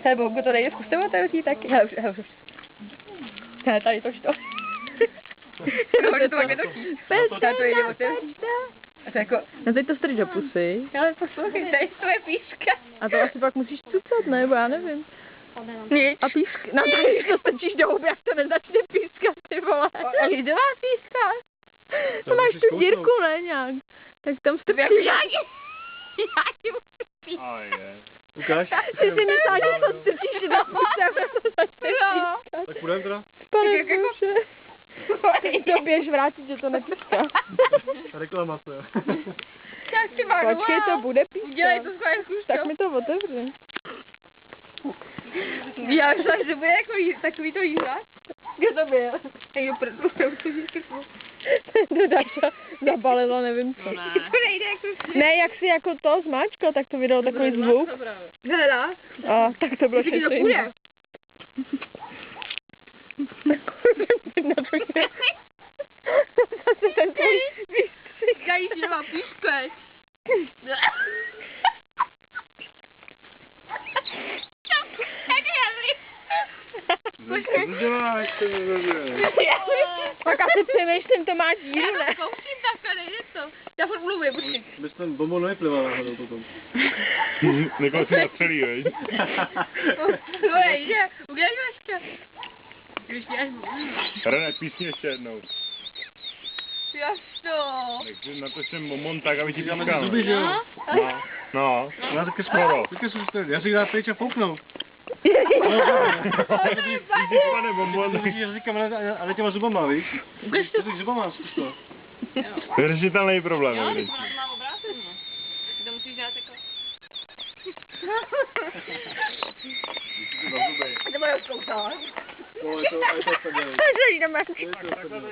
Hele, Bohu, to nejde zkuste otevřít taky. Hele, už. Hele, tady to što. No, to takhle točí. Petr, to jde otevřít. A to jako... No teď to strč do pusy. Ale poslouchej, tady je píška. A to asi pak musíš cucat, nebo já nevím. Nic. A písk, no tady to strčíš do huby, jak to nezačne pískat, ty vole. A kde má píska? To máš tu dírku, ne, nějak. Tak tam strčíš. Já ti musím pískat. A je. Ukáž? Ty si myslela, že to strčíš do pusy, a to začne pískat. Tak půjdem teda? Pane Bože. To běž vrátit, že to nepíská. Reklama se, jo. Tak si mám Počkej, to bude pískat. Udělej to schválně zkus Tak mi to otevři. Já myslím, že bude jako takový to jízda. Kde to byl? Ej, opravdu, To Dača zabalila, nevím co. to nejde jako... Ne, jak si jako to zmáčkla, tak to vydalo takový zvuk. Hledá. A tak to bylo Taky to všechno půjde. jiné. Zase ten tvůj výstřih. Říkají, že má píškej. Co děláš, ty vole? Tak asi přemýšlím, to má díru, ne? Zkouším takhle, nejde to. Já furt mluvím, počkej. Bys ten bonbon nevyplivala náhodou potom. Někoho si nastřelí, veď? No nejde, uděláš ještě. Když děláš René, písni ještě jednou. Jasno. Takže natočím momon tak, aby ti Dáme pískal. zuby, že jo? No. Já taky Skoro. Taky jsem si já si dám pryč a fouknu. Vidíš, pane bonbon. Já říkám, ale těma zubama, víš? To těch zubama, zkus to. To je řešitelný problém, evidentně. Mám obráceně. To musíš dát jako... Na zuby. To bude zkoušet. No, je to, a je to tak, Takže jdeme. je to tak.